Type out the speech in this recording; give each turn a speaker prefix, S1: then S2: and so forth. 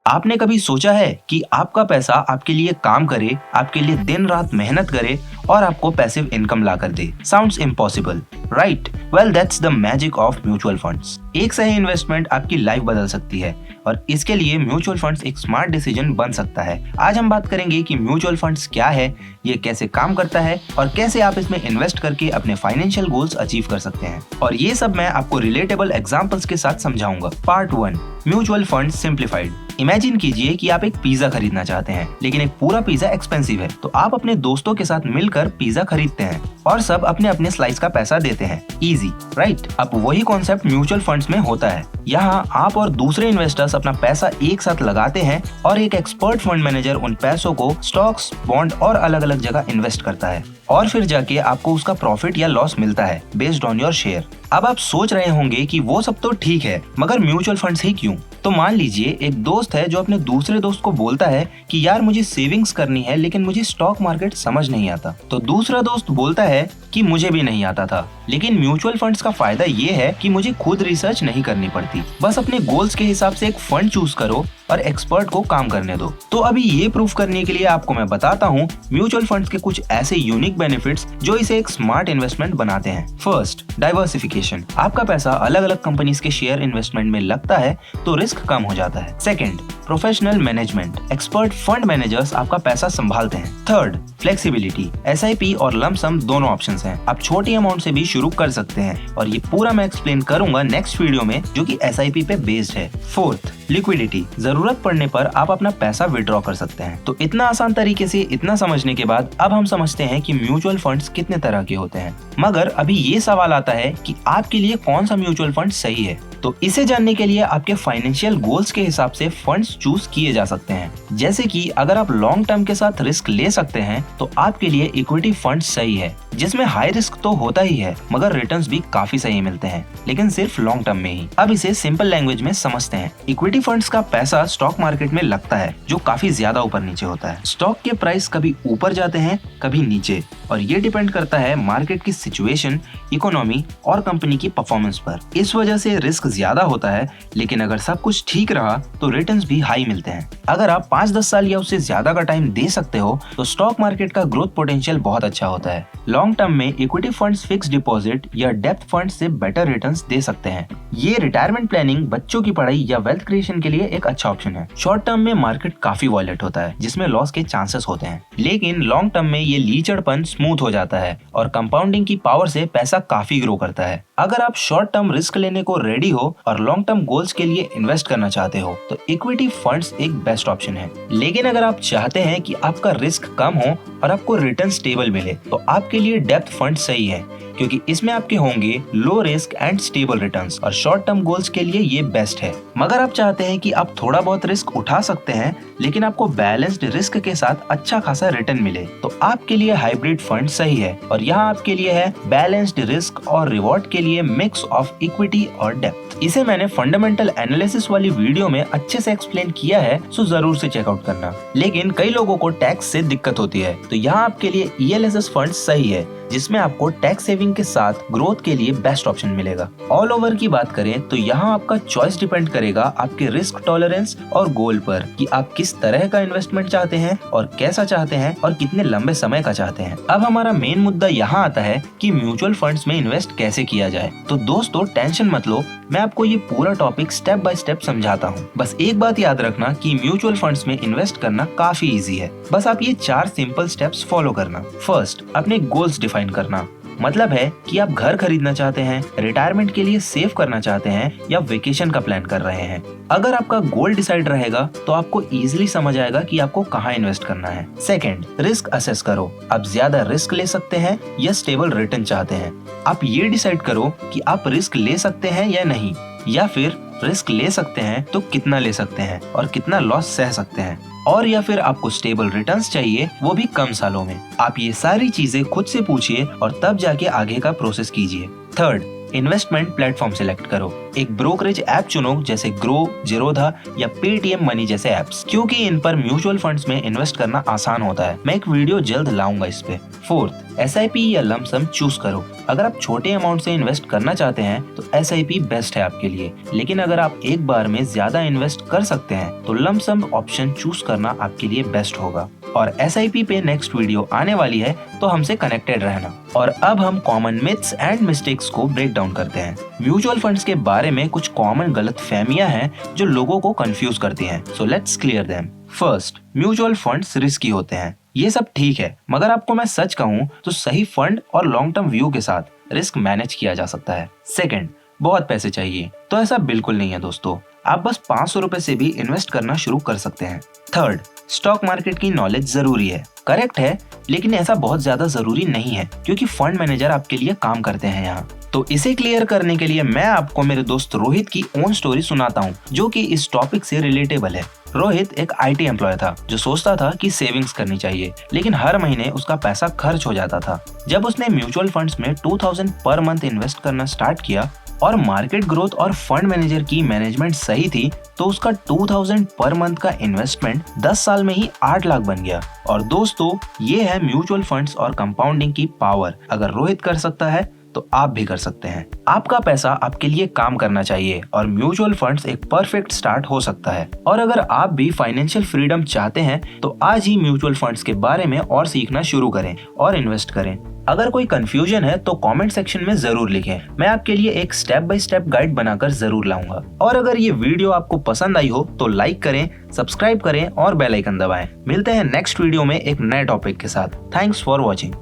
S1: आपने कभी सोचा है कि आपका पैसा आपके लिए काम करे, आपके लिए दिन रात मेहनत करे और आपको पैसिव इनकम ला कर दे? Sounds impossible, right? Well, that's the magic of mutual funds. एक सही इन्वेस्टमेंट आपकी लाइफ बदल सकती है और इसके लिए म्यूचुअल फंड्स एक स्मार्ट डिसीजन बन सकता है। आज हम बात करेंगे कि म्यूचुअल फंड्स क्या है, ये कैसे काम करता है और कैसे आप इसमें इन्वेस्ट करके अपने फाइनेंशियल गोल्स अचीव कर सकते हैं। और ये सब मैं आपको रिलेटेबल एग्जांपल्स के साथ समझाऊंगा। Part 1, mutual fund simplified. Imagine कीजिए कि आप एक पिज्जा खरीदना चाहते हैं, लेकिन एक पूरा पिज्जा एक्सपेंसिव है, तो आप अपने दोस्तों के साथ मिलकर पिज्जा खरीदते हैं और सब अपने अपने स्लाइस का पैसा देते हैं। Easy, right? अब वही कॉन्सेप्ट म्यूचुअल फंड्स में होता है। यहाँ आप और दूसरे इन्वेस्टर्स अपना पैसा एक साथ लगाते हैं और एक एक्सपर्ट फंड मैनेजर उन पैसों को स्टॉक्स, बॉन्ड और अलग अलग जगह इन्वेस्ट करता है और फिर जाके आपको उसका प्रॉफिट या लॉस मिलता है बेस्ड ऑन योर शेयर। अब आप सोच रहे होंगे कि वो सब तो ठीक है, मगर म्यूचुअल फंड्स ही क्यों? तो मान लीजिए एक दोस्त है जो अपने दूसरे दोस्त को बोलता है कि यार मुझे सेविंग्स करनी है लेकिन मुझे स्टॉक मार्केट समझ नहीं आता। तो दूसरा दोस्त बोलता है कि मुझे भी नहीं आता था, लेकिन म्यूचुअल फंड्स का फायदा ये है कि मुझे खुद रिसर्च नहीं करनी पड़ती, बस अपने गोल्स के हिसाब से एक फंड चूज करो और एक्सपर्ट को काम करने दो। तो अभी ये प्रूफ करने के लिए आपको मैं बताता हूँ म्यूचुअल फंड्स के कुछ ऐसे यूनिक बेनिफिट्स जो इसे एक स्मार्ट इन्वेस्टमेंट बनाते हैं। First, diversification. आपका पैसा अलग अलग कंपनीज के शेयर इन्वेस्टमेंट में लगता है तो रिस्क कम हो जाता है। Second, professional management. Expert fund managers आपका पैसा संभालते हैं। Third, flexibility. SIP और लंप सम दोनों ऑप्शंस हैं। आप छोटी अमाउंट से भी शुरू कर सकते हैं और ये पूरा मैं एक्सप्लेन करूंगा नेक्स्ट वीडियो में जो कि SIP पे बेस्ड है। Fourth, liquidity. जरूरत पड़ने पर आप अपना पैसा विड्रॉ कर सकते हैं। तो इतना आसान तरीके से इतना समझने के बाद अब हम समझते हैं कि म्यूचुअल फंड्स कितने तरह के होते हैं। मगर अभी ये सवाल आता है कि आपके लिए कौन सा म्यूचुअल फंड सही है। तो इसे जानने के लिए आपके फाइनेंशियल गोल्स के हिसाब से फंड्स चूज किए जा सकते हैं। जैसे कि अगर आप लॉन्ग टर्म के साथ रिस्क ले सकते हैं तो आपके लिए इक्विटी फंड सही है, जिसमें हाई रिस्क तो होता ही है मगर रिटर्न्स भी काफी सही मिलते हैं, लेकिन सिर्फ लॉन्ग टर्म में ही। अब इसे सिंपल लैंग्वेज में समझते हैं। इक्विटी फंड्स का पैसा स्टॉक मार्केट में लगता है जो काफी ज्यादा ऊपर नीचे होता है। स्टॉक के प्राइस कभी ऊपर जाते हैं कभी नीचे और ये डिपेंड करता है मार्केट की सिचुएशन, इकोनॉमी और कंपनी की परफॉर्मेंस पर। इस वजह से रिस्क ज्यादा होता है, लेकिन अगर सब कुछ ठीक रहा तो रिटर्न्स भी हाई मिलते हैं। अगर आप 5-10 साल या उससे ज्यादा का टाइम दे सकते हो तो स्टॉक मार्केट का ग्रोथ पोटेंशियल बहुत अच्छा होता है। लॉन्ग टर्म में इक्विटी फंड्स फिक्स डिपॉजिट या डेप्थ फंड से बेटर रिटर्न्स दे सकते हैं। ये रिटायरमेंट प्लानिंग, बच्चों की पढ़ाई या वेल्थ क्रिएशन के लिए एक अच्छा ऑप्शन है। शॉर्ट टर्म में मार्केट काफी वॉलेट होता है जिसमें लॉस के चांसेस होते हैं, लेकिन लॉन्ग टर्म में ये लीचड़पन स्मूथ हो जाता है और कंपाउंडिंग की पावर से पैसा काफी ग्रो करता है। अगर आप शॉर्ट टर्म रिस्क लेने को रेडी हो और लॉन्ग टर्म गोल्स के लिए इन्वेस्ट करना चाहते हो तो इक्विटी फंड्स एक बेस्ट ऑप्शन है। लेकिन अगर आप चाहते हैं कि आपका रिस्क कम हो और आपको रिटर्न स्टेबल मिले तो आपके लिए डेप्थ फंड सही है, क्योंकि इसमें आपके होंगे low risk and stable returns और शॉर्ट टर्म गोल्स के लिए ये बेस्ट है। मगर आप चाहते हैं कि आप थोड़ा बहुत रिस्क उठा सकते हैं लेकिन आपको बैलेंस्ड रिस्क के साथ अच्छा खासा रिटर्न मिले तो आपके लिए हाइब्रिड फंड सही है। और यहाँ आपके लिए है बैलेंस्ड रिस्क और रिवॉर्ड के लिए मिक्स ऑफ इक्विटी और डेप्थ। इसे मैंने फंडामेंटल एनालिसिस वाली वीडियो में अच्छे से एक्सप्लेन किया है, सो जरूर से चेकआउट करना। लेकिन कई लोगों को टैक्स से दिक्कत होती है तो यहाँ आपके लिए ELSS फंड सही है, जिसमें आपको टैक्स सेविंग के साथ ग्रोथ के लिए बेस्ट ऑप्शन मिलेगा। ऑल ओवर की बात करें तो यहाँ आपका चॉइस डिपेंड करेगा आपके रिस्क टॉलरेंस और गोल पर कि आप किस तरह का इन्वेस्टमेंट चाहते हैं और कैसा चाहते हैं और कितने लंबे समय का चाहते हैं। अब हमारा मेन मुद्दा यहाँ आता है कि म्यूचुअल फंड्स में इन्वेस्ट कैसे किया जाए। तो दोस्तों टेंशन मत लो, मैं आपको ये पूरा टॉपिक स्टेप बाय स्टेप समझाता हूँ। बस एक बात याद रखना कि म्यूचुअल फंड्स में इन्वेस्ट करना काफी इजी है। बस आप ये 4 सिंपल स्टेप्स फॉलो करना। फर्स्ट, अपने गोल्स डिफाइन करना। मतलब है कि आप घर खरीदना चाहते हैं, रिटायरमेंट के लिए सेव करना चाहते हैं या वेकेशन का प्लान कर रहे हैं। अगर आपका गोल डिसाइड रहेगा तो आपको इजीली समझ आएगा कि आपको कहाँ इन्वेस्ट करना है। सेकंड, रिस्क असेस करो। आप ज्यादा रिस्क ले सकते हैं या स्टेबल रिटर्न चाहते हैं। आप ये डिसाइड करो कि आप रिस्क ले सकते हैं या नहीं, या फिर रिस्क ले सकते हैं तो कितना ले सकते हैं और कितना लॉस सह सकते हैं, और या फिर आपको स्टेबल रिटर्न्स चाहिए, वो भी कम सालों में। आप ये सारी चीजें खुद से पूछिए और तब जाके आगे का प्रोसेस कीजिए। थर्ड, इन्वेस्टमेंट प्लेटफॉर्म सिलेक्ट करो। एक ब्रोकरेज ऐप चुनो जैसे ग्रो, जीरोधा या पेटीएम मनी जैसे ऐप्स, क्योंकि इन पर म्यूचुअल फंड्स में इन्वेस्ट करना आसान होता है। मैं एक वीडियो जल्द लाऊंगा इस पे। फोर्थ, SIP या लमसम चूज करो। अगर आप छोटे अमाउंट से इन्वेस्ट करना चाहते हैं तो SIP बेस्ट है आपके लिए, लेकिन अगर आप एक बार में ज्यादा इन्वेस्ट कर सकते हैं तो लमसम ऑप्शन चूज करना आपके लिए बेस्ट होगा। और SIP पे नेक्स्ट वीडियो आने वाली है, तो हमसे कनेक्टेड रहना। और अब हम कॉमन मिथ्स एंड मिस्टेक्स को ब्रेक डाउन करते हैं। म्यूचुअल फंड्स के बारे में कुछ कॉमन गलतफहमियां हैं जो लोगों को कंफ्यूज करती हैं। So let's clear them. First, mutual funds risky होते हैं। ये सब ठीक है, मगर आपको मैं सच कहूँ तो सही फंड और लॉन्ग टर्म व्यू के साथ रिस्क मैनेज किया जा सकता है। सेकंड, बहुत पैसे चाहिए, तो ऐसा बिल्कुल नहीं है दोस्तों। आप बस 500 रुपए से भी इन्वेस्ट करना शुरू कर सकते हैं। थर्ड, स्टॉक मार्केट की नॉलेज जरूरी है। करेक्ट है, लेकिन ऐसा बहुत ज्यादा जरूरी नहीं है, क्योंकि फंड मैनेजर आपके लिए काम करते हैं यहाँ। तो इसे क्लियर करने के लिए मैं आपको मेरे दोस्त रोहित की ओन स्टोरी सुनाता हूँ, जो कि इस टॉपिक से रिलेटेबल है। रोहित एक IT एम्प्लॉय था जो सोचता था कि सेविंग्स करनी चाहिए, लेकिन हर महीने उसका पैसा खर्च हो जाता था। जब उसने म्यूचुअल फंड्स में 2000 पर मंथ इन्वेस्ट करना स्टार्ट किया और मार्केट ग्रोथ और फंड मैनेजर की मैनेजमेंट सही थी, तो उसका 2000 पर मंथ का इन्वेस्टमेंट 10 साल में ही 8 लाख बन गया। और दोस्तों, ये है म्यूचुअल फंड्स और कंपाउंडिंग की पावर। अगर रोहित कर सकता है तो आप भी कर सकते हैं। आपका पैसा आपके लिए काम करना चाहिए और म्यूचुअल फंड्स एक परफेक्ट स्टार्ट हो सकता है। और अगर आप भी फाइनेंशियल फ्रीडम चाहते हैं तो आज ही म्यूचुअल फंड्स के बारे में और सीखना शुरू करें और इन्वेस्ट करें। अगर कोई कंफ्यूजन है तो कमेंट सेक्शन में जरूर लिखें। मैं आपके लिए एक स्टेप बाय स्टेप गाइड बनाकर जरूर लाऊंगा। और अगर ये वीडियो आपको पसंद आई हो तो लाइक करें, सब्सक्राइब करें और बेल आइकन दबाएं। मिलते हैं नेक्स्ट वीडियो में एक नए टॉपिक के साथ। Thanks for watching.